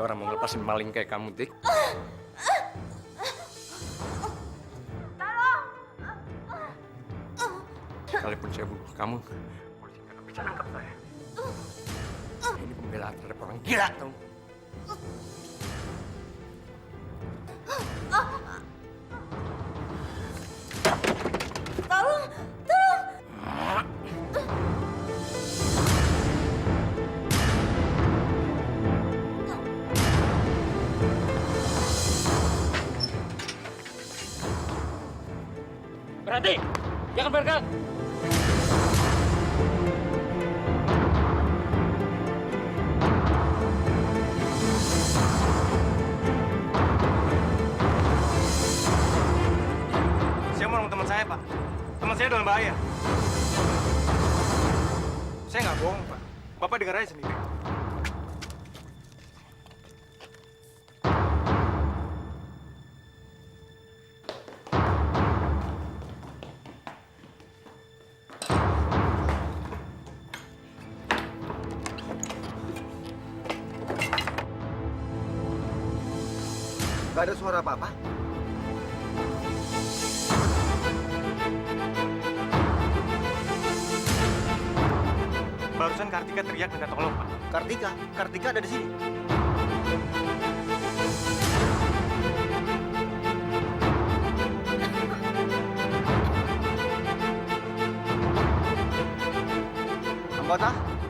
orang mau ngelepasin maling kayak kamu, Dik. Tolong! Sekalipun saya bunuh kamu, polisi nggak akan bisa nangkap saya. Ini pembelaan terhadap orang gila, tahu? Tolong! Tolong! Berhenti! Jangan bergerak! Saya mau nolong teman saya, Pak. Teman saya dalam bahaya. Saya nggak bohong, Pak. Bapak dengar aja sendiri. Gak ada suara apa-apa. Barusan Kartika teriak minta tolong, Pak. Kartika ada di sini.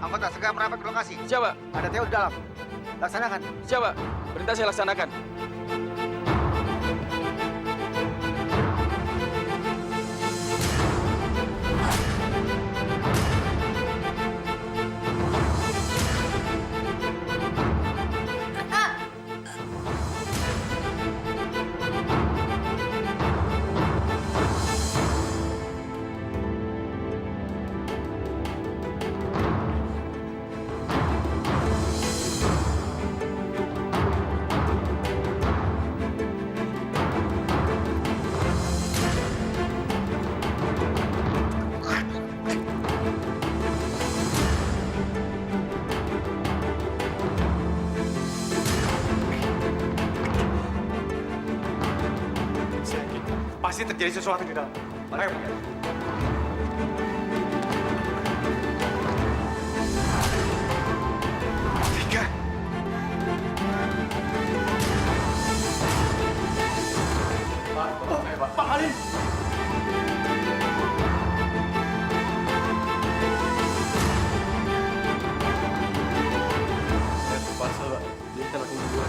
Anggota segera merapat ke lokasi. Siapa? Ada Theo di dalam. Laksanakan. Siapa? Perintah saya laksanakan. Saya yakin pasti terjadi sesuatu di dalam. Ayo, Pak. Tiga. Pak Halim. Saya terpaksa, Pak. Jadi kita lakukan berdua.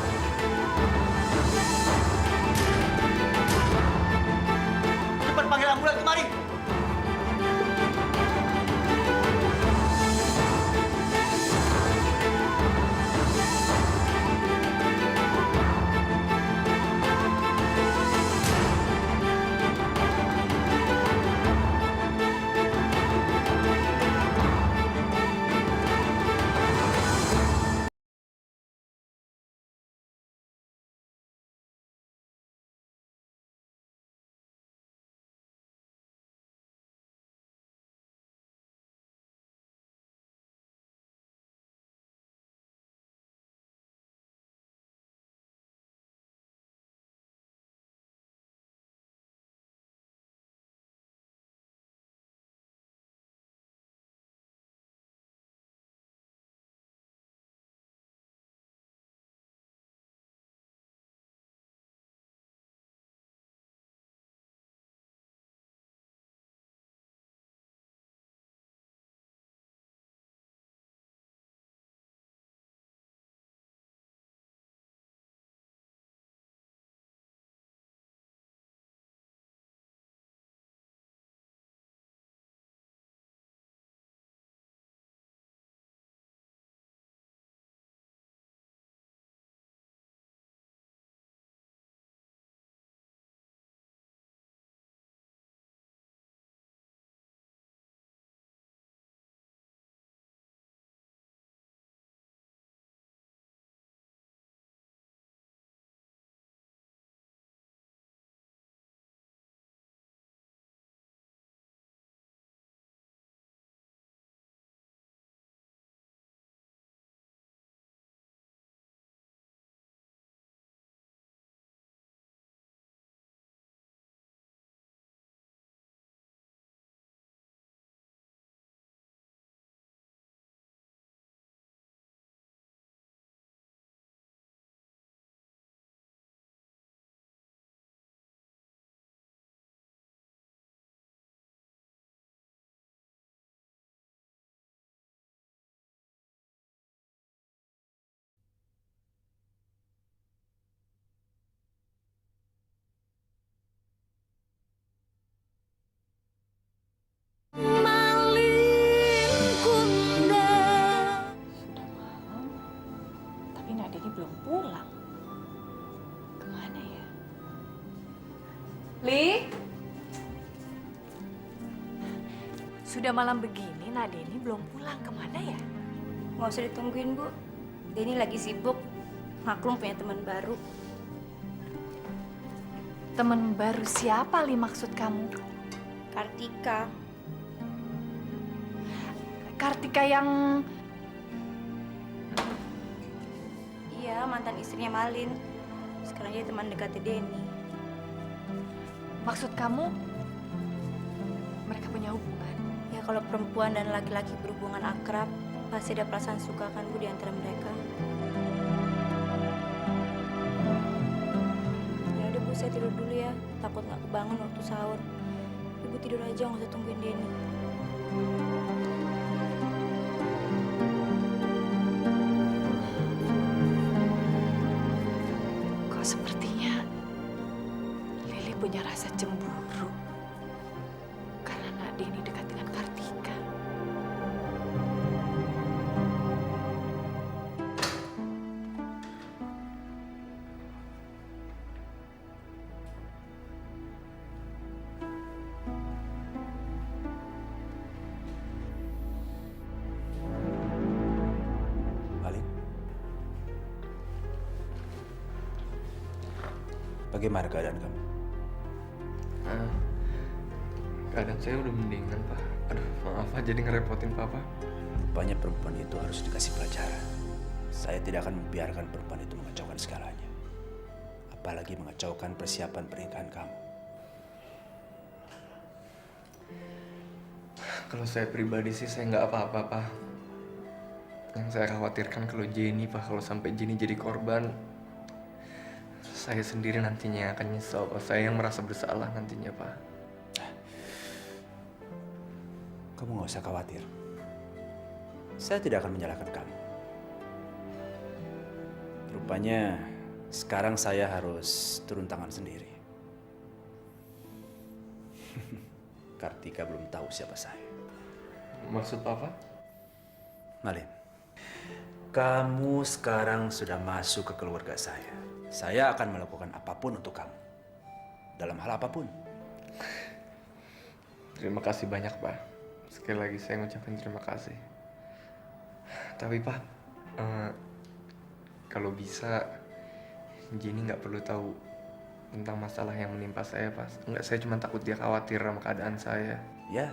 Cepat panggil ambulan kemari. Sudah malam begini, Nadeni belum pulang. Kemana ya? Nggak usah ditungguin, Bu. Denny lagi sibuk. Maklum punya teman baru. Temen baru siapa, Li, maksud kamu? Kartika. Kartika yang... Iya, mantan istrinya Malin. Sekarang dia teman dekatnya Denny. Maksud kamu, mereka punya hubungan? Ya kalau perempuan dan laki-laki berhubungan akrab, pasti ada perasaan suka kan, Bu, di antara mereka. Ya udah, Bu, saya tidur dulu ya. Takut nggak kebangun waktu sahur. Ibu tidur aja, nggak usah tungguin Denny. Kok sepertinya Lili punya rasa cemburu karena Nadeni dekat dengan Kartika. Malin, bagaimana keadaan kamu? Keadaan saya udah mendingan, Pak. Aduh, maaf Pak, jadi ngerepotin Papa. Rupanya perempuan itu harus dikasih pelajaran. Saya tidak akan membiarkan perempuan itu mengacaukan segalanya. Apalagi mengacaukan persiapan pernikahan kamu. Kalau saya pribadi sih saya nggak apa-apa, Pak. Yang saya khawatirkan kalau Jenny, Pak, kalau sampai Jenny jadi korban, saya sendiri nantinya akan nyesel, Pak. Saya yang merasa bersalah nantinya, Pak. Kamu nggak usah khawatir. Saya tidak akan menyalahkan kamu. Rupanya sekarang saya harus turun tangan sendiri. Kartika belum tahu siapa saya. Maksud Papa? Malin, kamu sekarang sudah masuk ke keluarga saya. Saya akan melakukan apapun untuk kamu. Dalam hal apapun. Terima kasih banyak, Pak. Sekali lagi saya ngucapin terima kasih. Tapi Pak, kalau bisa Jenny nggak perlu tahu tentang masalah yang menimpa saya, Pak. Enggak, saya cuma takut dia khawatir sama keadaan saya. Ya,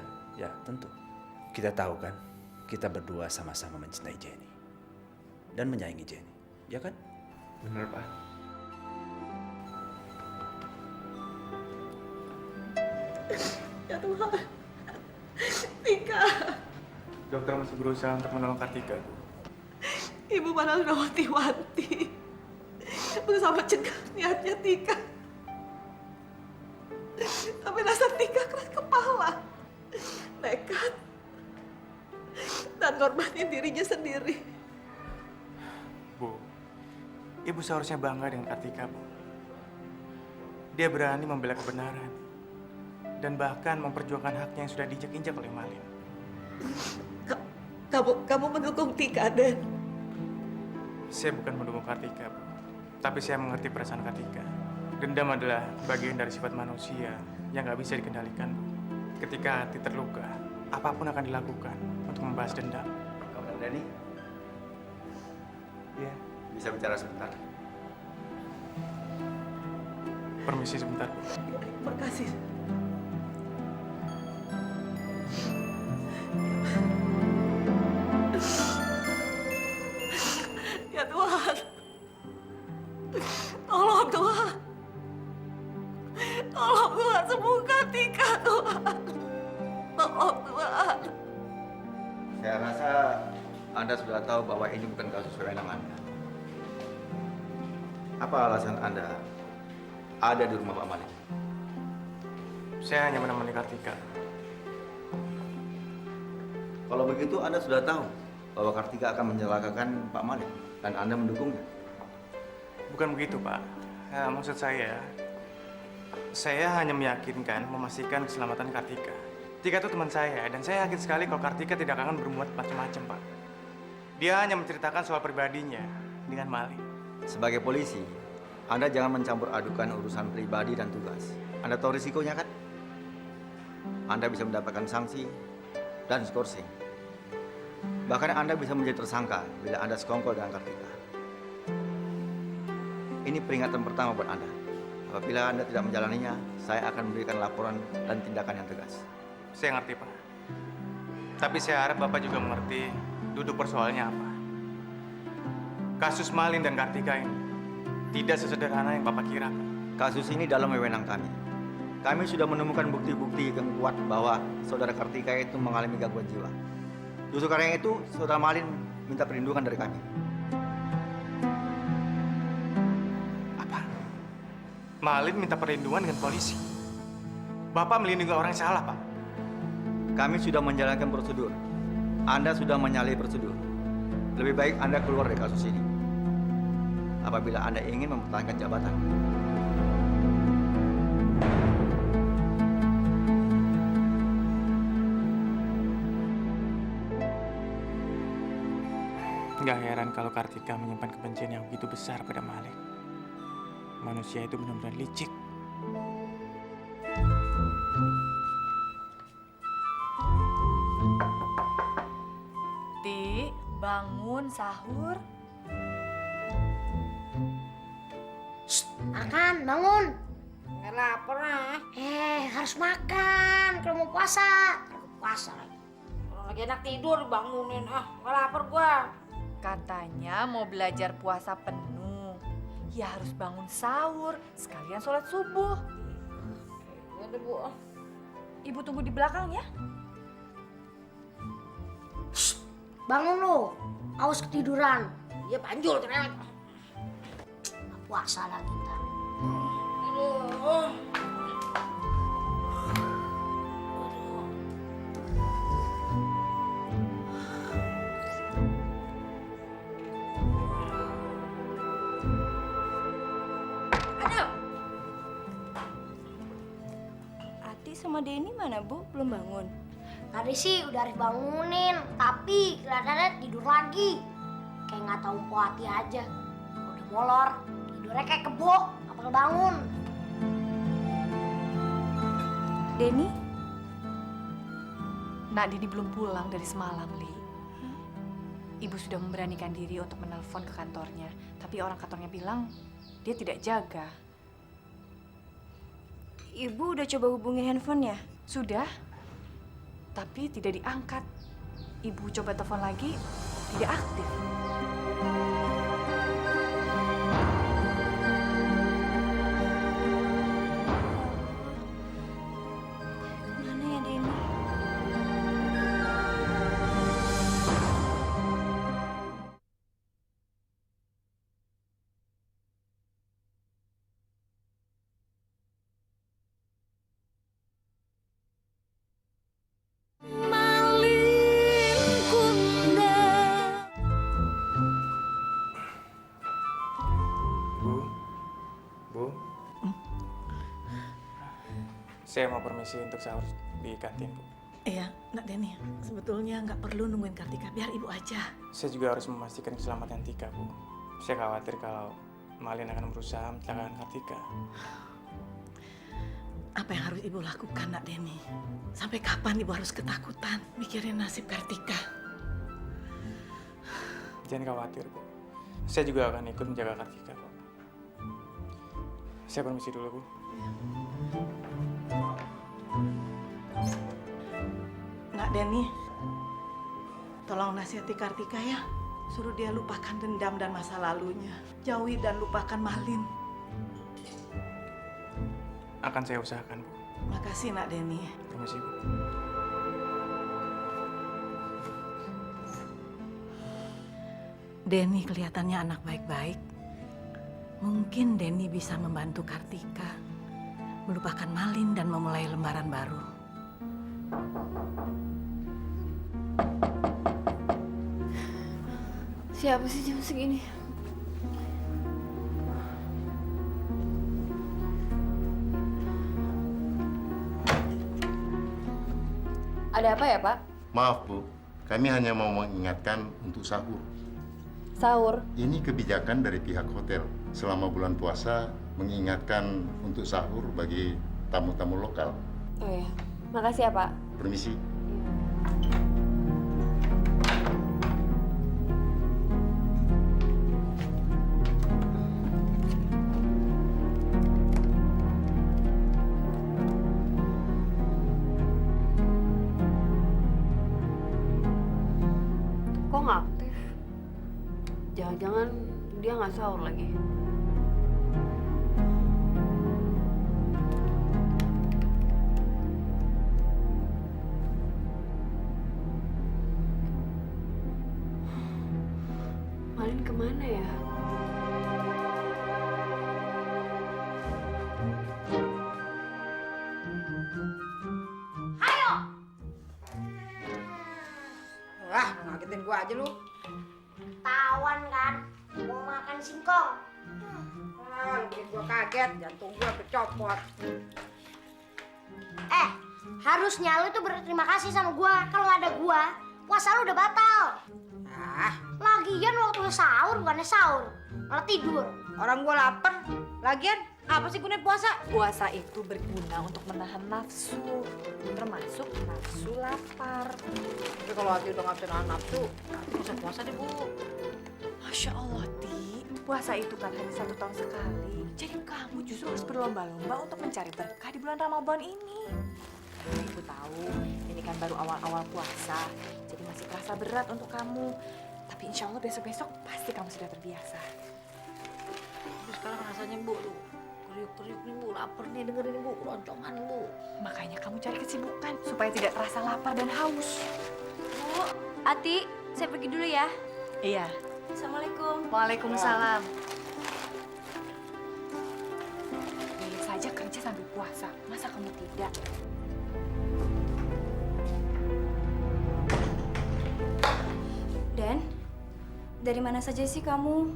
tentu. Kita tahu kan, kita berdua sama-sama mencintai Jenny. Dan menyayangi Jenny, ya kan? Bener, Pak. Ya Tuhan, Tika. Dokter masih berusaha untuk menolong Kartika. Ibu padahal udah wanti-wanti. Berusaha mencegah niatnya Tika. Tapi dasar Tika keras kepala. Nekat. Dan ngorbanin dirinya sendiri. Bu, Ibu seharusnya bangga dengan Kartika, Bu. Dia berani membela kebenaran. Dan bahkan memperjuangkan haknya yang sudah diinjak-injak oleh Malin. Kamu mendukung Tika, Den? Saya bukan mendukung Kartika, Bu. Tapi saya mengerti perasaan Kartika. Dendam adalah bagian dari sifat manusia yang nggak bisa dikendalikan, Bu. Ketika hati terluka, apapun akan dilakukan untuk membahas dendam. Kamu Denny, Iya, bisa bicara sebentar? permisi sebentar, Bu. Terima kasih. Ya Tuhan. Tolong Tuhan. Tolong Tuhan, sembuhkan Tika, Tuhan. Tolong Tuhan. Saya rasa Anda sudah tahu bahwa ini bukan kasus wewenang Anda. Apa alasan Anda ada di rumah Pak Malik? Saya hanya menemani Kartika. Kalau begitu Anda sudah tahu bahwa Kartika akan mencelakakan Pak Malik dan Anda mendukungnya. Bukan begitu, Pak. Maksud saya hanya meyakinkan, memastikan keselamatan Kartika. Tika itu teman saya, dan saya yakin sekali kalau Kartika tidak akan berbuat macam-macam, Pak. Dia hanya menceritakan soal pribadinya dengan Mali. Sebagai polisi, Anda jangan mencampur adukan urusan pribadi dan tugas. Anda tahu risikonya kan? Anda bisa mendapatkan sanksi dan skorsing. Bahkan Anda bisa menjadi tersangka bila Anda sekongkol dengan Kartika. Ini peringatan pertama buat Anda. Apabila Anda tidak menjalaninya, saya akan memberikan laporan dan tindakan yang tegas. Saya ngerti, Pak. Tapi saya harap Bapak juga mengerti duduk persoalannya apa. Kasus Malin dan Kartika ini tidak sesederhana yang Bapak kira. Kasus ini dalam wewenang kami. Kami sudah menemukan bukti-bukti yang kuat bahwa saudara Kartika itu mengalami gangguan jiwa. Justru karena itu, saudara Malin minta perlindungan dari kami. Apa? Malin minta perlindungan dengan polisi. Bapak melindungi orang yang salah, Pak. Kami sudah menjalankan prosedur. Anda sudah menyalahi prosedur. Lebih baik Anda keluar dari kasus ini. Apabila Anda ingin mempertahankan jabatan. Nggak heran kalau Kartika menyimpan kebencian yang begitu besar pada Malin. Manusia itu benar-benar licik. Ti, bangun sahur. Makan, bangun. Nggak lapar ah. Harus makan kalau mau puasa. Kalau puasa lagi. Kalau lagi enak tidur bangunin ah. Nggak lapar gua. Katanya mau belajar puasa penuh. Ya harus bangun sahur, sekalian sholat subuh. Udah Bu. Ibu tunggu di belakang ya. Bangun lu. Awas ketiduran. Ya panjul ternyata. Nggak puasa lagi ntar. Aduh. Ati sama Denny mana, Bu? Belum bangun. Tadi sih udah harus bangunin, tapi kelihatannya tidur lagi. Kayak nggak tahu po hati aja. Udah molor, tidurnya kayak kebo, nggak bakal bangun. Denny? Nak Dini belum pulang dari semalam, Li. Ibu sudah memberanikan diri untuk menelpon ke kantornya. Tapi orang kantornya bilang dia tidak jaga. Ibu udah coba hubungin handphonenya? Sudah, tapi tidak diangkat. Ibu coba telepon lagi, tidak aktif. Mana ya Denny? Bu. Saya mau permisi untuk sahur di kantin, Bu. Iya, Nak Denny. Sebetulnya nggak perlu nungguin Kartika, biar ibu aja. Saya juga harus memastikan keselamatan Tika, Bu. Saya khawatir kalau Malin akan berusaha mencelakakan Kartika. Apa yang harus ibu lakukan, Nak Denny? Sampai kapan ibu harus ketakutan mikirin nasib Kartika? Jangan khawatir, Bu. Saya juga akan ikut menjaga Kartika, kok. Saya permisi dulu, Bu. Nak Denny, tolong nasihati Kartika ya. Suruh dia lupakan dendam dan masa lalunya. Jauhi dan lupakan Malin. Akan saya usahakan, Bu. Makasih, Nak Denny. Permisi, Bu. Denny kelihatannya anak baik-baik. Mungkin Denny bisa membantu Kartika melupakan Malin dan memulai lembaran baru. Siapa sih jam segini? Ada apa ya, Pak? Maaf, Bu. Kami hanya mau mengingatkan untuk sahur. Sahur. Ini kebijakan dari pihak hotel. Selama bulan puasa, mengingatkan untuk sahur bagi tamu-tamu lokal. Oh ya, makasih ya, Pak. Permisi. kok nggak aktif? Jangan-jangan dia nggak sahur lagi. Malin kemana ya? Wah, ngagetin gua aja lu. Tawan kan, mau makan singkong. Wah, lu bikin gua kaget, jantung gua kecopot. Harusnya lu tuh berterima kasih sama gua. Kalau nggak ada gua, puasa lu udah batal. Ah, Lagian waktu lu sahur bukannya sahur, malah tidur. orang gua lapar. Lagian, apa sih gunanya puasa? Puasa itu berguna untuk menahan nafsu, termasuk nafsu lapar. Tapi kalau hati udah nggak bisa nahan nafsu, nanti nggak usah puasa deh, Bu. Masya Allah, Ti. Puasa itu kan hanya 1 tahun sekali. Jadi kamu justru harus berlomba-lomba untuk mencari berkah di bulan Ramadan ini. Ibu tahu, ini kan baru awal-awal puasa. Jadi masih terasa berat untuk kamu. Tapi insya Allah besok-besok pasti kamu sudah terbiasa. Tapi sekarang rasanya, Bu, lu kriuk-kriuk nih, Bu. Lapar nih, dengerin, Bu. Roncongan, Bu. Makanya kamu cari kesibukan supaya tidak terasa lapar dan haus. Bu, Ati, saya pergi dulu ya. Iya. Assalamualaikum. Waalaikumsalam. Boleh saja kerja sambil puasa. Masa kamu tidak? Dan, dari mana saja sih kamu?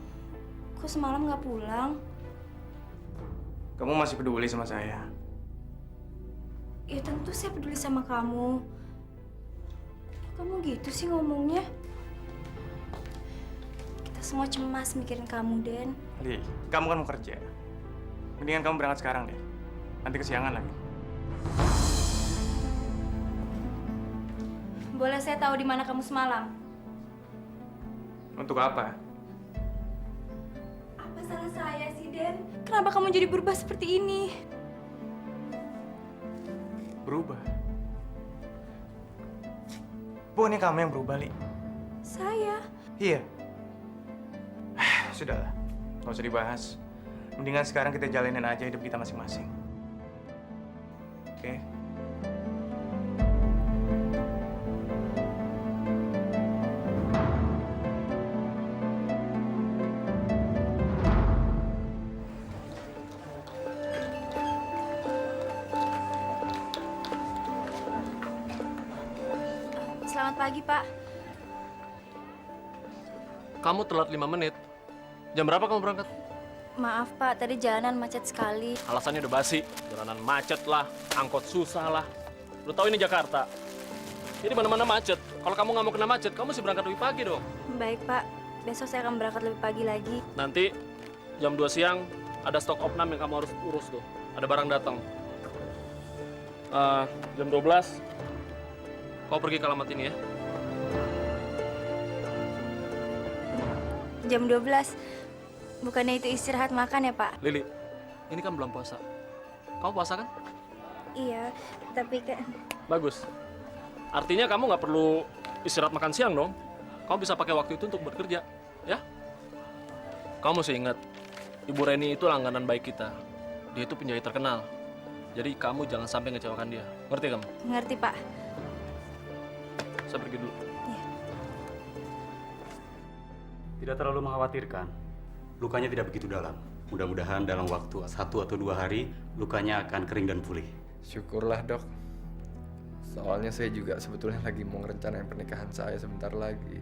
Kok semalam nggak pulang? Kamu masih peduli sama saya? Ya tentu saya peduli sama kamu. Kamu gitu sih ngomongnya. Kita semua cemas mikirin kamu, Den. Li, kamu kan mau kerja. Mendingan kamu berangkat sekarang deh. Nanti kesiangan lagi. Boleh saya tahu di mana kamu semalam? Untuk apa? Apa salah saya sih, Den? Kenapa kamu jadi berubah seperti ini? Berubah? Bukannya kamu yang berubah, Li? Saya? Iya. Sudahlah, nggak usah dibahas. Mendingan sekarang kita jalanin aja hidup kita masing-masing. Oke? Selamat pagi, Pak. Kamu telat 5 menit. Jam berapa kamu berangkat? Maaf, Pak. Tadi jalanan macet sekali. Alasannya udah basi. Jalanan macet lah, angkot susah lah. Lu tahu ini Jakarta. Jadi mana-mana macet. Kalau kamu nggak mau kena macet, kamu mesti berangkat lebih pagi dong. Baik, Pak. Besok saya akan berangkat lebih pagi lagi. Nanti jam 2 siang ada stok opnam yang kamu harus urus tuh. Ada barang datang. Jam 12 kau pergi ke alamat ini ya. Jam 12. Bukannya itu istirahat makan ya, Pak? Lili, ini kan bulan puasa. Kamu puasa kan? Iya, tapi kan... Bagus. Artinya kamu nggak perlu istirahat makan siang dong. Kamu bisa pakai waktu itu untuk bekerja, ya? Kamu mesti ingat, Ibu Reni itu langganan baik kita. Dia itu penjahit terkenal. Jadi kamu jangan sampai ngecewakan dia. Ngerti kamu? Ngerti, Pak. Saya pergi dulu. Tidak terlalu mengkhawatirkan. Lukanya tidak begitu dalam. Mudah-mudahan dalam waktu 1 atau 2 hari, lukanya akan kering dan pulih. Syukurlah, Dok. Soalnya saya juga sebetulnya lagi mau ngerencanain pernikahan saya sebentar lagi.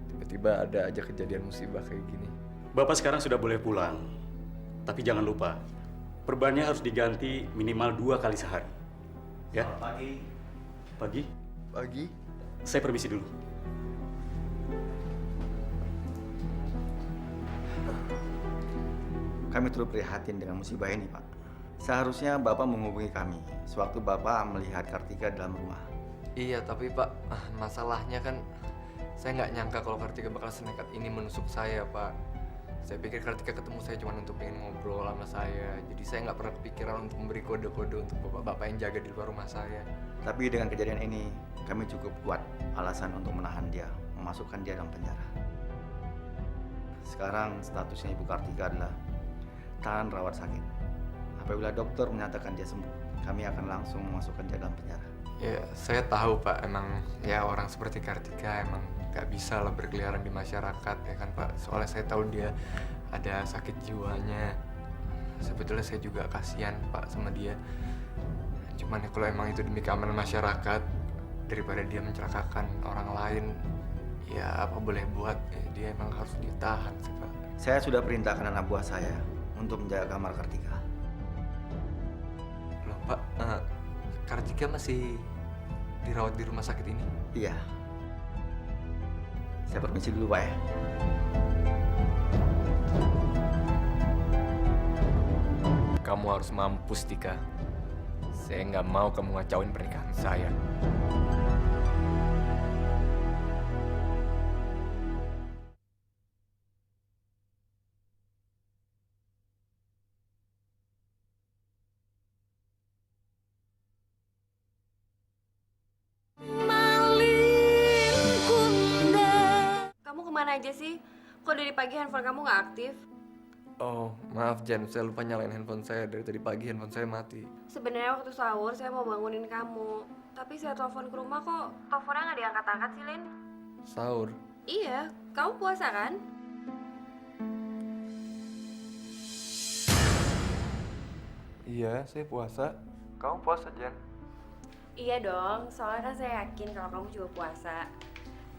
Tiba-tiba ada aja kejadian musibah kayak gini. Bapak sekarang sudah boleh pulang. Tapi jangan lupa, perbannya harus diganti minimal 2 kali sehari. Ya? Pagi. Pagi? Pagi? Saya permisi dulu. Kami turut prihatin dengan musibah ini, Pak. Seharusnya Bapak menghubungi kami sewaktu Bapak melihat Kartika dalam rumah. Iya, tapi Pak, masalahnya kan saya nggak nyangka kalau Kartika bakal senekat ini menusuk saya, Pak. Saya pikir Kartika ketemu saya cuma untuk pengen ngobrol sama saya. Jadi saya nggak pernah kepikiran untuk memberi kode-kode untuk bapak-bapak yang jaga di luar rumah saya. Tapi dengan kejadian ini, kami cukup kuat alasan untuk menahan dia memasukkan dia dalam penjara. Sekarang statusnya Ibu Kartika adalah tahan rawat sakit. Apabila dokter menyatakan dia sembuh, kami akan langsung memasukkan dia dalam penjara. Ya, saya tahu Pak, emang ya orang seperti Kartika emang nggak bisa lah berkeliaran di masyarakat ya kan Pak. Soalnya saya tahu dia ada sakit jiwanya. Sebetulnya saya juga kasihan Pak sama dia. Cuman ya kalau emang itu demi keamanan masyarakat, daripada dia mencelakakan orang lain, ya apa boleh buat, ya, dia emang harus ditahan sih Pak. Saya sudah perintahkan anak buah saya untuk menjaga kamar Kartika. Loh Pak, Kartika masih dirawat di rumah sakit ini? Iya. Saya permisi dulu Pak ya. Kamu harus mampus, Tika. Saya nggak mau kamu ngacauin pernikahan saya. Kamu kemana aja sih? Kok dari pagi handphone kamu nggak aktif? Oh, maaf Jen, saya lupa nyalain handphone saya. Dari tadi pagi handphone saya mati. Sebenarnya waktu sahur saya mau bangunin kamu, tapi saya telepon ke rumah kok teleponnya nggak diangkat-angkat sih, Lin. Sahur? Iya, kamu puasa kan? Iya, saya puasa. Kamu puasa, Jen? Iya dong, soalnya kan saya yakin kalau kamu juga puasa.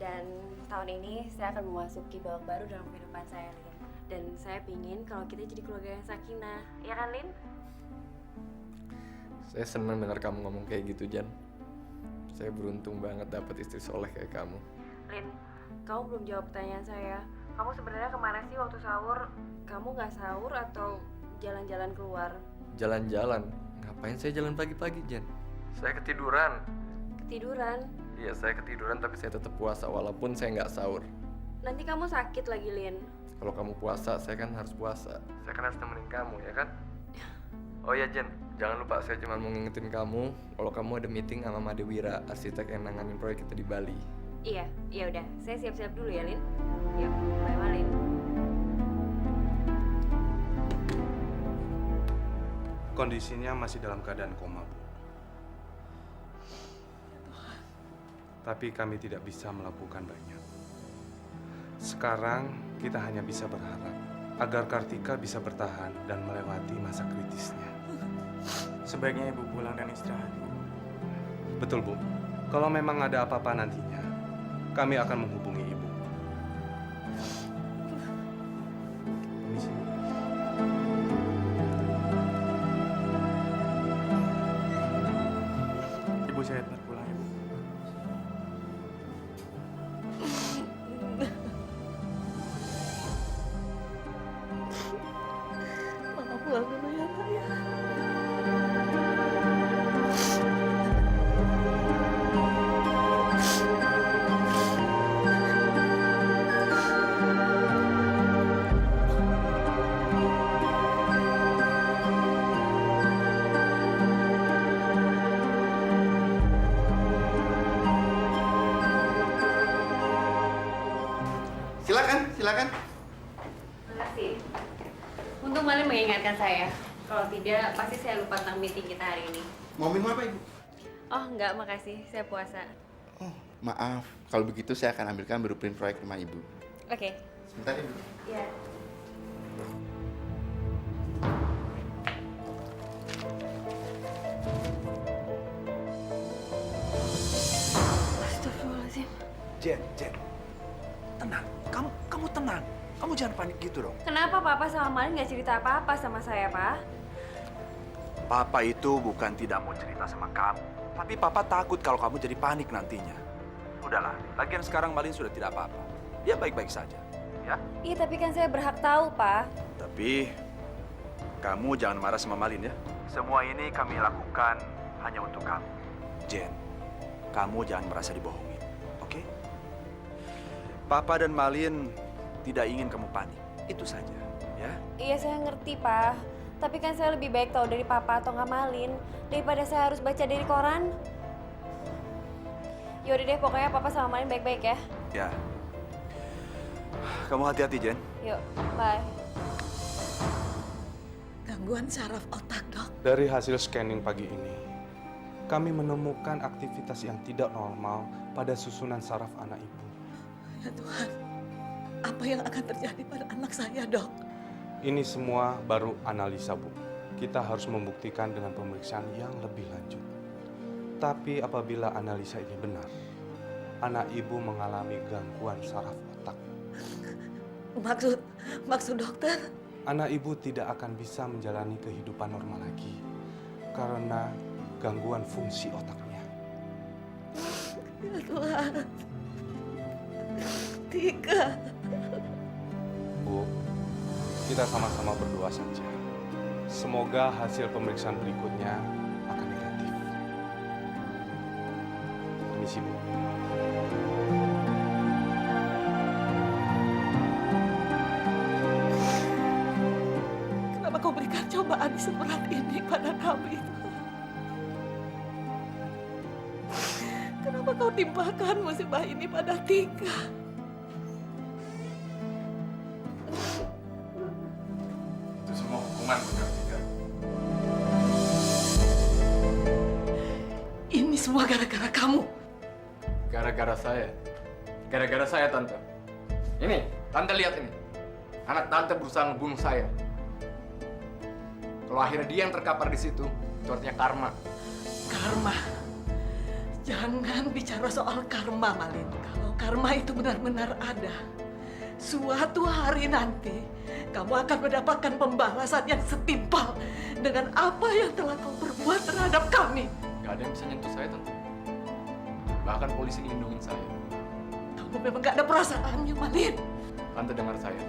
Dan tahun ini saya akan memasuki babak baru dalam kehidupan saya, Lin. Dan saya pingin kalau kita jadi keluarga yang sakinah. Iya kan, Lin? Saya senang dengar kamu ngomong kayak gitu, Jan. Saya beruntung banget dapat istri soleh kayak kamu. Lin, kamu belum jawab pertanyaan saya. Kamu sebenarnya kemana sih waktu sahur? Kamu nggak sahur atau jalan-jalan keluar? Jalan-jalan? Ngapain saya jalan pagi-pagi, Jan? Saya ketiduran. Ketiduran? Iya, saya ketiduran tapi saya tetap puasa walaupun saya nggak sahur. Nanti kamu sakit lagi, Lin. Kalau kamu puasa, saya kan harus puasa. Saya kan harus temenin kamu, ya kan? Oh ya, Jen. Jangan lupa, saya cuma mau ngingetin kamu kalau kamu ada meeting sama Made Wira, arsitek yang nanganin proyek kita di Bali. Iya, ya udah. Saya siap-siap dulu ya, Lin. Yuk, bye, Lin. Kondisinya masih dalam keadaan koma, Bu. Tapi kami tidak bisa melakukan banyak. Sekarang kita hanya bisa berharap agar Kartika bisa bertahan dan melewati masa kritisnya. Sebaiknya Ibu pulang dan istirahat, Bu. Betul, Bu. Kalau memang ada apa-apa nantinya, kami akan menghubungi Ibu. Permisi, Bu. Ibu saya telah pulang, Ibu. Mama pulang dulu ya, Nak ya. Silakan. Makasih. Untung Malin mengingatkan saya. Kalau tidak, pasti saya lupa tentang meeting kita hari ini. Mau minum apa, Ibu? Oh, enggak, makasih. Saya puasa. Maaf, kalau begitu saya akan ambilkan blueprint proyek rumah Ibu. Oke. Sebentar, Ibu. Iya. Astagfirullahaladzim. Jen, tenang. Kamu tenang. Kamu jangan panik gitu dong. Kenapa Papa sama Malin nggak cerita apa-apa sama saya, Pak? Papa itu bukan tidak mau cerita sama kamu. Tapi Papa takut kalau kamu jadi panik nantinya. Udahlah, lagian sekarang Malin sudah tidak apa-apa. Dia baik-baik saja, ya? Iya, tapi kan saya berhak tahu, Pak. Tapi, kamu jangan marah sama Malin ya. Semua ini kami lakukan hanya untuk kamu. Jen, kamu jangan merasa dibohongin, oke? Papa dan Malin tidak ingin kamu panik, itu saja, ya? Iya, saya ngerti, Pak. Tapi kan saya lebih baik tahu dari Papa atau nggak Malin daripada saya harus baca dari koran. Yaudah deh, pokoknya papa sama Malin baik-baik ya. Ya. Kamu hati-hati, Jen. Yuk, bye. Gangguan saraf otak, Dok. Dari hasil scanning pagi ini, kami menemukan aktivitas yang tidak normal pada susunan saraf anak ibu. Ya Tuhan, apa yang akan terjadi pada anak saya, Dok? Ini semua baru analisa, Bu. Kita harus membuktikan dengan pemeriksaan yang lebih lanjut. Tapi apabila analisa ini benar, anak ibu mengalami gangguan saraf otak. Maksud dokter? Anak ibu tidak akan bisa menjalani kehidupan normal lagi karena gangguan fungsi otaknya. Ya Tuhan. Tika. Bu, kita sama-sama berdoa saja. Semoga hasil pemeriksaan berikutnya akan negatif. Permisi, Bu. Kenapa kau berikan cobaan seberat ini pada kami? Kenapa kau timpakan musibah ini pada Tika? Itu semua hukuman buat Tika. Ini semua gara-gara kamu. Gara-gara saya. Gara-gara saya, Tante. Ini, Tante lihat ini. Anak Tante berusaha ngebunuh saya. Kalau akhirnya dia yang terkapar di situ, itu artinya karma. Karma. Jangan bicara soal karma, Malin. Kalau karma itu benar-benar ada, suatu hari nanti kamu akan mendapatkan pembalasan yang setimpal dengan apa yang telah kau perbuat terhadap kami. Gak ada yang bisa nyentuh saya, Tante. Bahkan polisi ngelindungin saya. Kamu memang gak ada perasaannya, Malin. Tante dengar saya.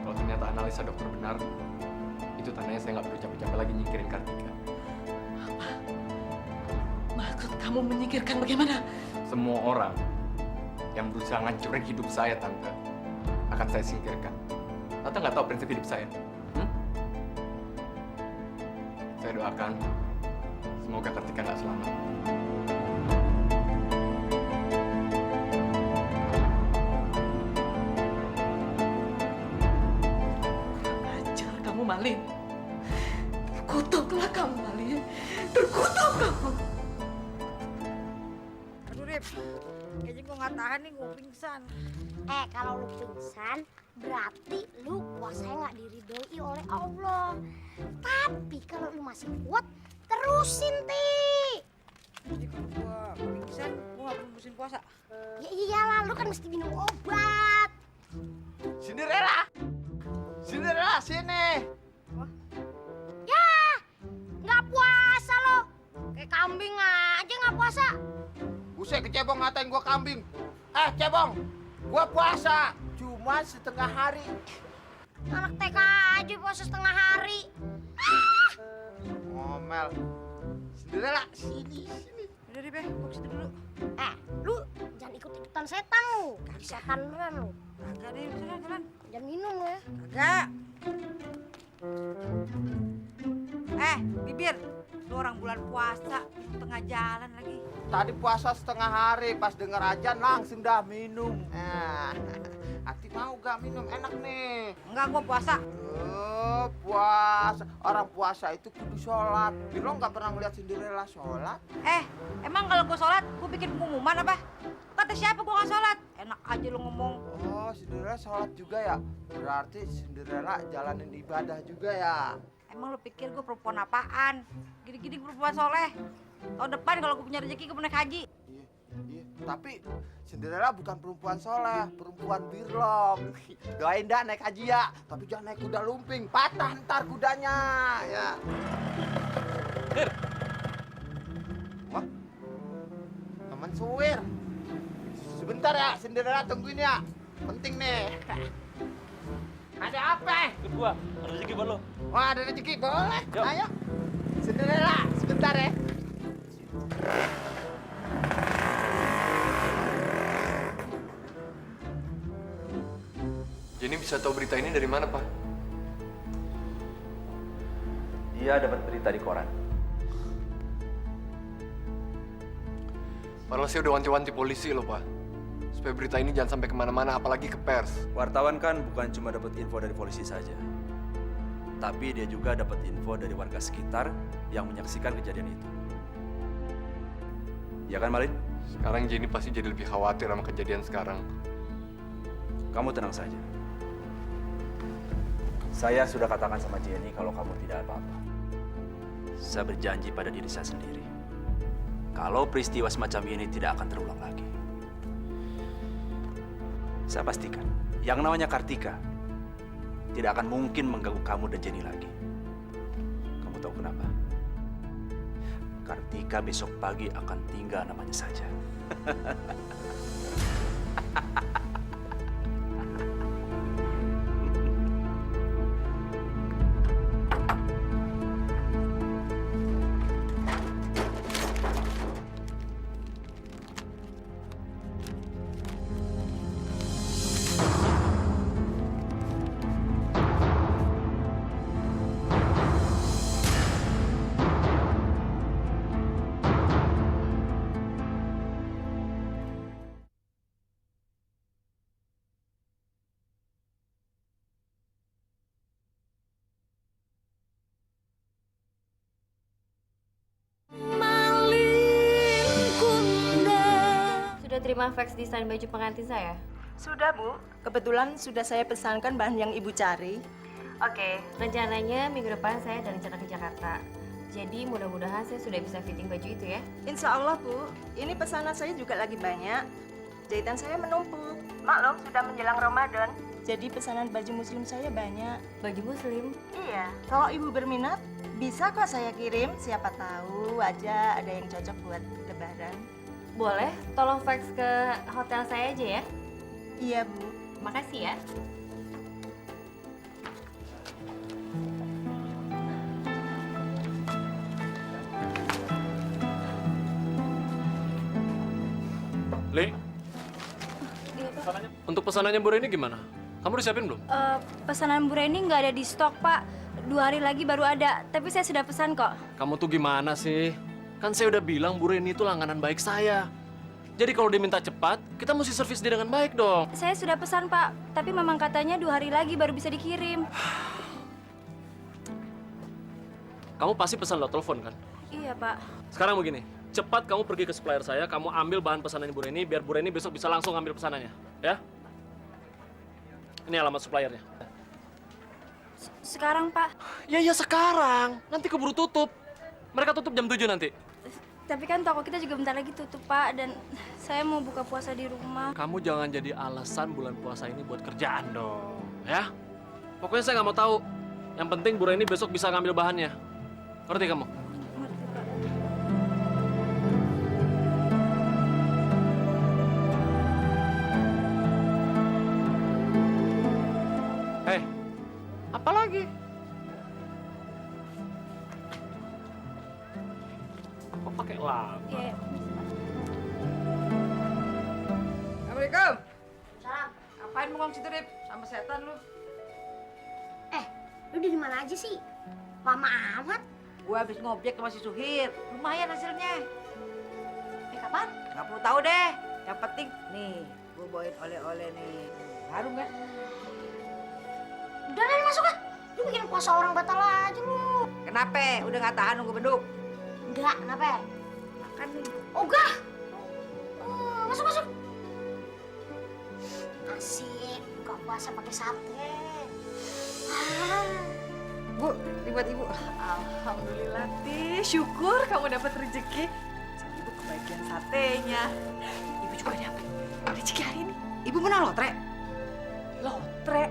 Kalau ternyata analisa dokter benar, itu tandanya saya nggak perlu capek-capek lagi nyingkirin Kartika. Maksud kamu menyingkirkan bagaimana? Semua orang yang berusaha ngancurin hidup saya, Tante, akan saya singkirkan. Tante nggak tahu prinsip hidup saya. Saya doakan semoga Kartika nggak selamat. Ajar kamu, Malin. Terkutuklah kamu, Malin. Terkutuk kamu. Aduh, Rip. Kayaknya gue nggak tahan nih, gue pingsan. Kalau lu pingsan, berarti lu puasanya nggak diridhoi oleh Allah. Tapi kalau lu masih kuat, terusin, Ti. Jadi kalau gue pingsan, gue nggak perlu musim puasa. Ya iyalah, lu kan mesti minum obat. Cinderella! Cinderella, sini! Ya, nggak puasa lo. Kayak kambing aja nggak puasa. Buset, ke Cebong ngatain gua kambing. Cebong, gua puasa. Cuma setengah hari. Anak TK aja puasa setengah hari. Ngomel. Cinderella, sini. Udah deh, gue situ dulu. Lu jangan ikut-ikutan setan lu. Setan beneran lu. Kagak deh, jalan. Jangan minum lu ya. Kagak. Bibir, lu orang bulan puasa, tengah jalan lagi. Tadi puasa setengah hari, pas denger ajan langsung dah minum. Hati mau gak minum? Enak nih. Enggak, gua puasa. Puasa. Orang puasa itu kudu sholat. Lo nggak pernah ngeliat Cinderella sholat? Emang kalau gua sholat, gua bikin pengumuman apa? Kata siapa gua nggak sholat? Enak aja lu ngomong. Oh, Cinderella sholat juga ya? Berarti Cinderella jalanin ibadah juga ya? Emang lu pikir gua perempuan apaan? Gini-gini perempuan soleh. Tahun depan kalau gua punya rezeki, gua mau naik haji. Iya, tapi Cinderella bukan perempuan soleh, perempuan birlong. Doain dah naik haji ya, tapi jangan naik kuda lumping, patah ntar kudanya ya. Wah, teman suwir. Sebentar ya, Cinderella tungguin ya. Penting nih. Ada apa? Kedua, ada rezeki buat lo. Wah, ada rezeki, boleh. Ayo. Cinderella, sebentar ya. Jenny bisa tahu berita ini dari mana, Pak? Dia dapat berita di koran. Padahal saya udah wanti-wanti polisi loh, Pak. Supaya berita ini jangan sampai kemana-mana, apalagi ke pers. Wartawan kan bukan cuma dapat info dari polisi saja. Tapi dia juga dapat info dari warga sekitar yang menyaksikan kejadian itu. Ya kan, Malin? Sekarang Jenny pasti jadi lebih khawatir sama kejadian sekarang. Kamu tenang saja. Saya sudah katakan sama Jenny kalau kamu tidak apa-apa. Saya berjanji pada diri saya sendiri. Kalau peristiwa semacam ini tidak akan terulang lagi. Saya pastikan, yang namanya Kartika tidak akan mungkin mengganggu kamu dan Jenny lagi. Kamu tahu kenapa? Kartika besok pagi akan tinggal namanya saja. Sudah terima fax desain baju pengantin saya? Sudah, Bu. Kebetulan sudah saya pesankan bahan yang Ibu cari. Oke, rencananya minggu depan saya ada rencana ke Jakarta. Jadi mudah-mudahan saya sudah bisa fitting baju itu ya. Insya Allah, Bu. Ini pesanan saya juga lagi banyak. Jahitan saya menumpuk. Maklum, sudah menjelang Ramadan. Jadi pesanan baju muslim saya banyak. Baju muslim? Iya. Kalau Ibu berminat, bisa kok saya kirim. Siapa tahu aja ada yang cocok buat lebaran. Boleh, tolong fax ke hotel saya aja ya. Iya, Bu. Makasih ya. Li, untuk pesanannya Bu Reni gimana? Kamu udah siapin belum? Pesanan Bu Reni nggak ada di stok, Pak. 2 hari lagi baru ada, tapi saya sudah pesan kok. Kamu tuh gimana sih? Kan saya udah bilang Bu Reni itu langganan baik saya. Jadi kalau dia minta cepat, kita mesti servis dia dengan baik dong. Saya sudah pesan, Pak. Tapi memang katanya 2 hari lagi baru bisa dikirim. Kamu pasti pesan lewat telepon kan? Iya, Pak. Sekarang begini, cepat kamu pergi ke supplier saya, kamu ambil bahan pesanannya Bu Reni, biar Bu Reni besok bisa langsung ambil pesanannya, ya? Ini alamat suppliernya. Sekarang, Pak. Ya sekarang, nanti keburu tutup. Mereka tutup jam 7 nanti. Tapi kan toko kita juga bentar lagi tutup, Pak. Dan saya mau buka puasa di rumah. Kamu jangan jadi alasan bulan puasa ini buat kerjaan dong, ya? Pokoknya saya nggak mau tahu. Yang penting Bu Reni besok bisa ngambil bahannya. Ngerti kamu? Hei, apa lagi? Kok pakai lama? Iya. Assalamualaikum. Salam. Ngapain bengong situ, Rip? Sama setan lu. Lu di mana aja sih? Lama amat. Gua habis ngobjek sama si Suhir. Lumayan hasilnya. Kapan? Nggak perlu tahu deh. Yang penting, nih, gua bawain oleh-oleh nih. Harum kan? Udah deh masuk ah. Lu bikin puasa orang batal aja lu. Kenapa? Udah nggak tahan nunggu beduk? Enggak, kenapa? Makan nih. Ogah. Masuk masuk. Asik, buka puasa pakai sate. Bu, buat Ibu. Alhamdulillah, Ti. Syukur kamu dapat rezeki. Jadi Ibu kebagian satenya. Ibu juga dapat rezeki hari ini. Ibu menang lotre? Lotre?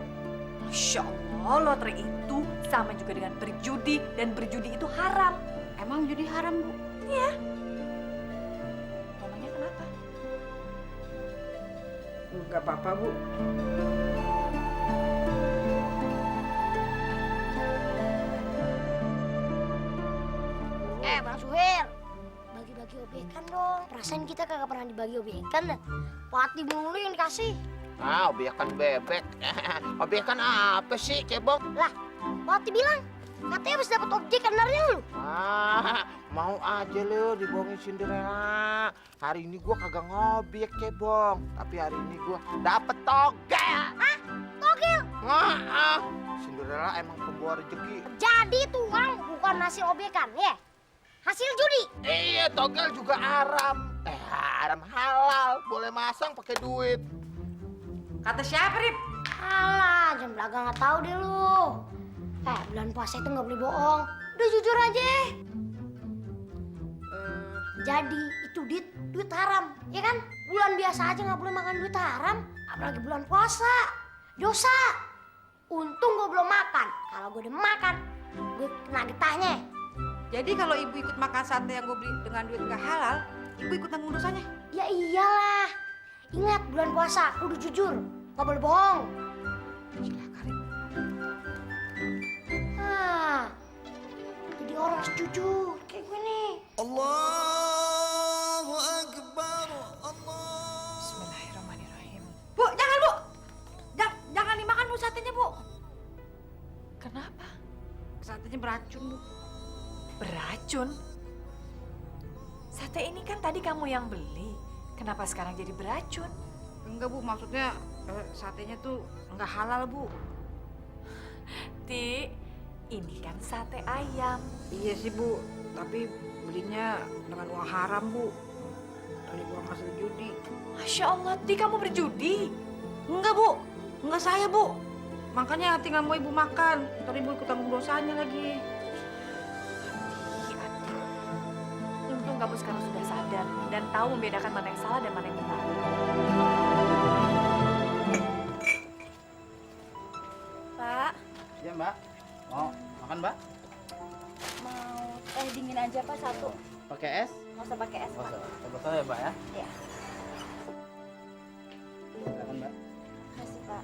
Masya Allah, lotre itu sama juga dengan berjudi. Dan berjudi itu haram. Emang judi haram, Bu? Iya. Namanya kenapa? Enggak apa-apa, Bu. Bang Suher, bagi-bagi obekan dong. Perasaan kita kagak pernah dibagi obekan dah. Pati mulu yang dikasih. Ah, obekan bebek. Obekan apa sih, cebong? Lah, Pati bilang katanya habis dapat objek kenarnya lu. Ah, Mau aja lo dibohongin Cinderella. Hari ini gua kagak ngobek cebong, tapi hari ini gua dapet togel. Hah? Togel? Cinderella emang pembawa rezeki. Jadi tuh uang bukan hasil obekan ya? Hasil judi? Iya, togel juga haram. Haram halal, boleh masang pakai duit. Kata siapa, Rip? Alah, jam belakang nggak tahu deh lu. Bulan puasa itu nggak boleh bohong. Udah jujur aja. Jadi itu duit haram, ya kan? Bulan biasa aja nggak boleh makan duit haram, apalagi bulan puasa. Dosa. Untung gue belum makan. Kalau gue udah makan, gue kena getahnya. Jadi kalau ibu ikut makan sate yang gue beli dengan duit nggak halal, ibu ikut tanggung dosanya? Ya iyalah. Ingat bulan puasa, kudu jujur, nggak boleh bohong. Jadi orang harus jujur kayak gue nih. Allahu Akbar. Bismillahirrahmanirrahim. Bu, jangan Bu. Jangan dimakan Bu satenya Bu. Kenapa? Satenya beracun Bu. Beracun? Sate ini kan tadi kamu yang beli. Kenapa sekarang jadi beracun? Enggak Bu, maksudnya satenya tuh nggak halal Bu. Ti, ini kan sate ayam. Iya sih Bu, tapi belinya dengan uang haram Bu. Dari uang hasil judi. Masya Allah, Ti kamu berjudi? Enggak Bu, enggak saya Bu. Makanya tinggal mau ibu makan, ntar ibu ikut tanggung dosanya lagi. Untung kamu sekarang sudah sadar dan tahu membedakan mana yang salah dan mana yang benar. Pak, Iya Mbak, mau makan Mbak? mau teh dingin aja Pak satu. Pakai es? Nggak usah pakai es Pak. Coba saya Mbak ya. Iya. Silakan Mbak. Makasih Pak.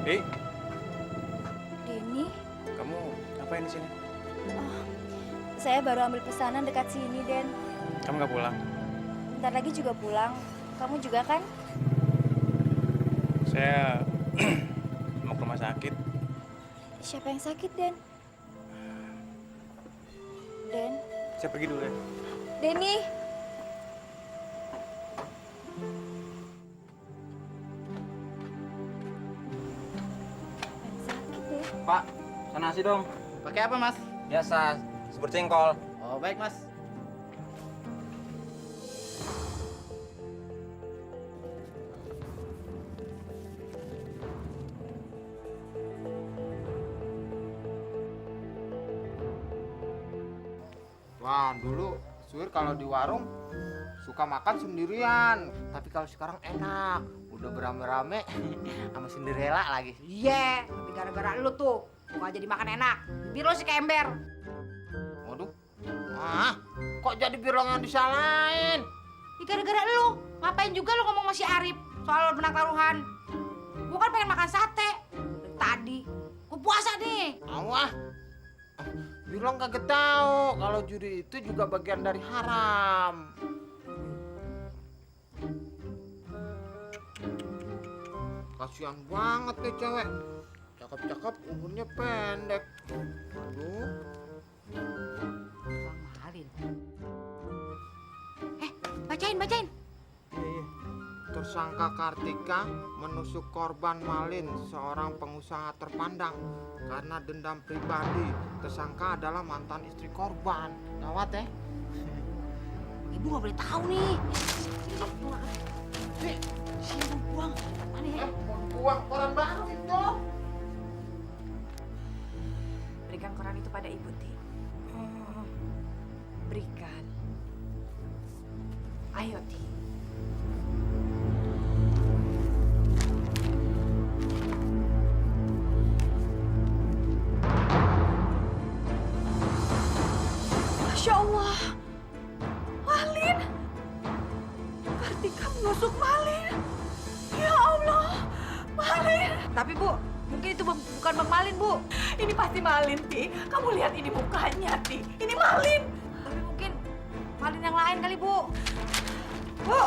Dek, Denny, kamu ngapain di sini? saya baru ambil pesanan dekat sini Den. Kamu nggak pulang? Bentar lagi juga pulang. Kamu juga kan? Saya mau ke rumah sakit. Siapa yang sakit Den? Den? Saya pergi dulu ya. Denny! Pak, pesan nasi dong. Pakai apa Mas? Biasa, bubur jengkol. Oh baik Mas. Wah, dulu Suir kalau di warung suka makan sendirian, tapi kalau sekarang enak, udah berame-rame sama Cinderella lagi. Iya, tapi gara-gara lu tuh, gua jadi makan enak. Bibir lu sih kayak ember. Waduh, kok jadi bilang yang disalahin? Ya gara-gara lu, ngapain juga lu ngomong sama si Arif soal benang taruhan? Gua kan pengen makan sate. Dari tadi, gua puasa nih. Awah, bilang kagak tahu kalau judi itu juga bagian dari haram. Kasihan banget nih cewek, cakep-cakep umurnya pendek. Aduh. Mahalin. Bacain. Iya. Tersangka Kartika menusuk korban Malin, seorang pengusaha terpandang. Karena dendam pribadi, tersangka adalah mantan istri korban. Gawat ya? Ibu nggak boleh tahu nih. Sini mau buang. Mana ya? Mau buang koran baru itu. Berikan koran itu pada ibu, Ti. Berikan. Ayo, Ti. Masya Allah. Malin. Kartika menusuk Malin. Ya Allah. Malin. Tapi Bu, mungkin itu bukan Bang Malin, Bu. Ini pasti Malin, Ti. Kamu lihat ini mukanya, Ti. Ini Malin. Tapi mungkin Malin yang lain kali, Bu. Bu.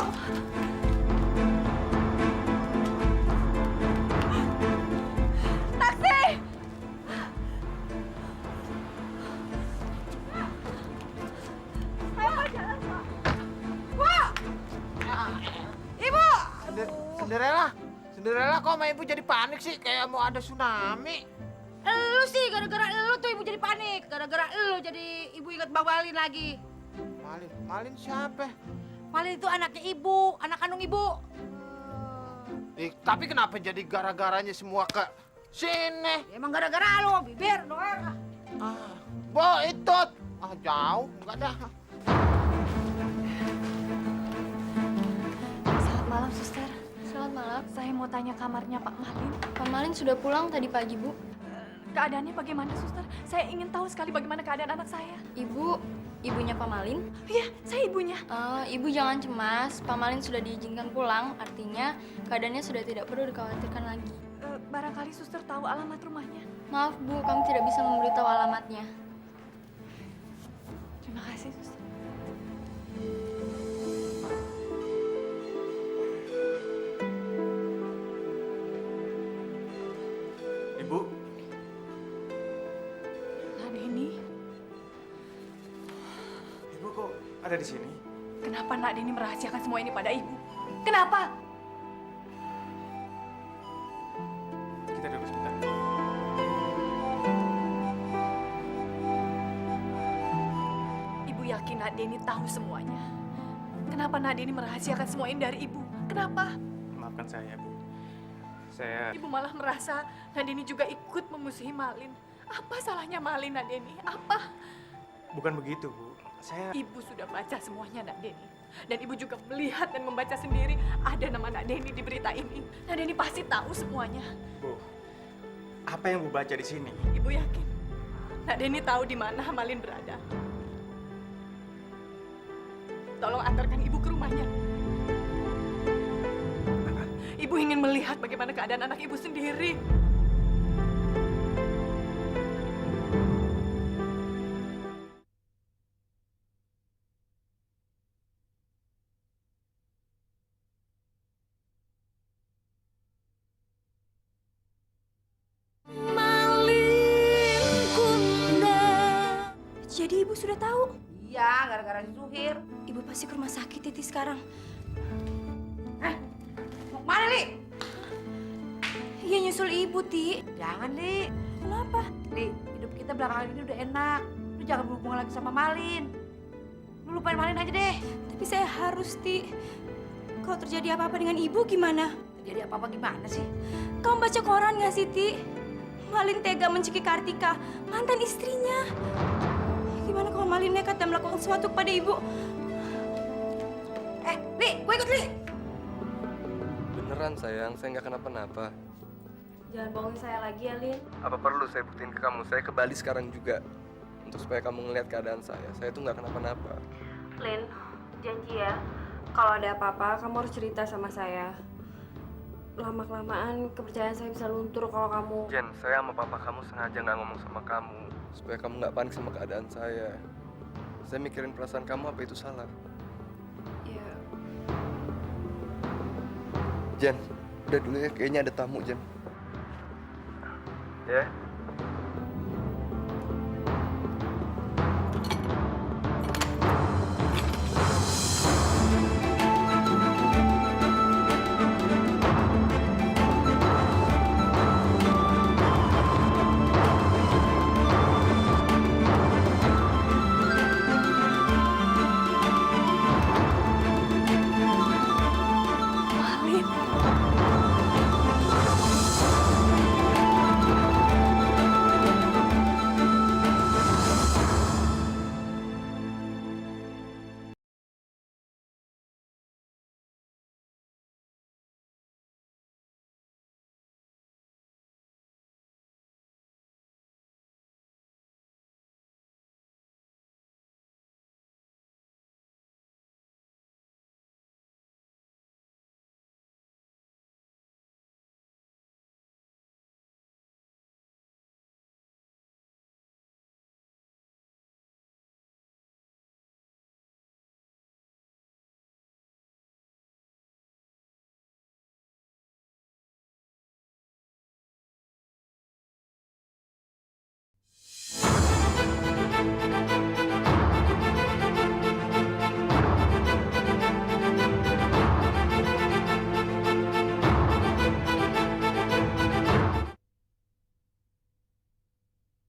Taksi! Cinderella kok sama ibu jadi panik sih? Kayak mau ada tsunami. Lu sih, gara-gara lu tuh ibu jadi panik. Gara-gara lu jadi ibu ingat Bang Malin lagi. Malin siapa? Malin itu anaknya ibu, anak kandung ibu. Tapi kenapa jadi gara-garanya semua ke sini? Ya, emang gara-gara lu, bibir doang. Bo, itu. Jauh, enggak dah. Selamat malam, suster. Selamat malam. Saya mau tanya kamarnya Pak Malin. Pak Malin sudah pulang tadi pagi, Bu. Keadaannya bagaimana, suster? Saya ingin tahu sekali bagaimana keadaan anak saya. Ibu, ibunya Pak Malin? Iya, saya ibunya. Ibu jangan cemas, Pak Malin sudah diizinkan pulang, artinya keadaannya sudah tidak perlu dikhawatirkan lagi. Barangkali suster tahu alamat rumahnya. Maaf Bu, kami tidak bisa memberitahu alamatnya. Terima kasih, suster. Ibu, Nak Deni, ibu kok ada di sini? kenapa Nak Deni merahasiakan semua ini pada ibu? Kenapa? Kita duduk sebentar. Ibu yakin Nak Deni tahu semuanya. Kenapa Nak Deni merahasiakan semua ini dari ibu? Kenapa? Maafkan saya, Bu. Ibu malah merasa Nak Deni juga ikut memusuhi Malin. Apa salahnya Malin, Nak Deni? Apa? Bukan begitu, Bu. Ibu sudah baca semuanya, Nak Deni. Dan ibu juga melihat dan membaca sendiri ada nama Nak Deni di berita ini. Nak Deni pasti tahu semuanya. Bu, apa yang Bu baca di sini? Ibu yakin Nak Deni tahu di mana Malin berada. Tolong antarkan ibu ke rumahnya. Ibu ingin melihat bagaimana keadaan anak ibu sendiri. Jadi ibu sudah tahu? Iya, gara-gara disuhir. Ibu pasti ke rumah sakit Titi sekarang. Mau kemana, Li? Iya nyusul ibu, Ti. Jangan, Li. Kenapa? Li, hidup kita belakangan ini udah enak. Lu jangan berhubungan lagi sama Malin. Lu lupain Malin aja deh. Tapi saya harus, Ti. Kalau terjadi apa-apa dengan ibu gimana? Terjadi apa-apa gimana sih? Kamu baca koran nggak sih, Ti? Malin tega mencekik Kartika, mantan istrinya. Gimana kalau Malin nekat dan melakukan sesuatu kepada ibu? Li, gue ikut, Li. Beneran sayang, saya nggak kenapa-napa. Jangan bohongin saya lagi ya, Lin. Apa perlu saya buktiin ke kamu? Saya ke Bali sekarang juga. Untuk supaya kamu ngeliat keadaan saya. Saya tuh nggak kenapa-napa. Lin, janji ya. Kalau ada apa-apa, kamu harus cerita sama saya. Lama-kelamaan kepercayaan saya bisa luntur kalau kamu... Jen, saya sama papa kamu sengaja nggak ngomong sama kamu. Supaya kamu nggak panik sama keadaan saya. Saya mikirin perasaan kamu, apa itu salah? Ya, Jen, udah dulu ya. Kayaknya ada tamu, Jen. Ya?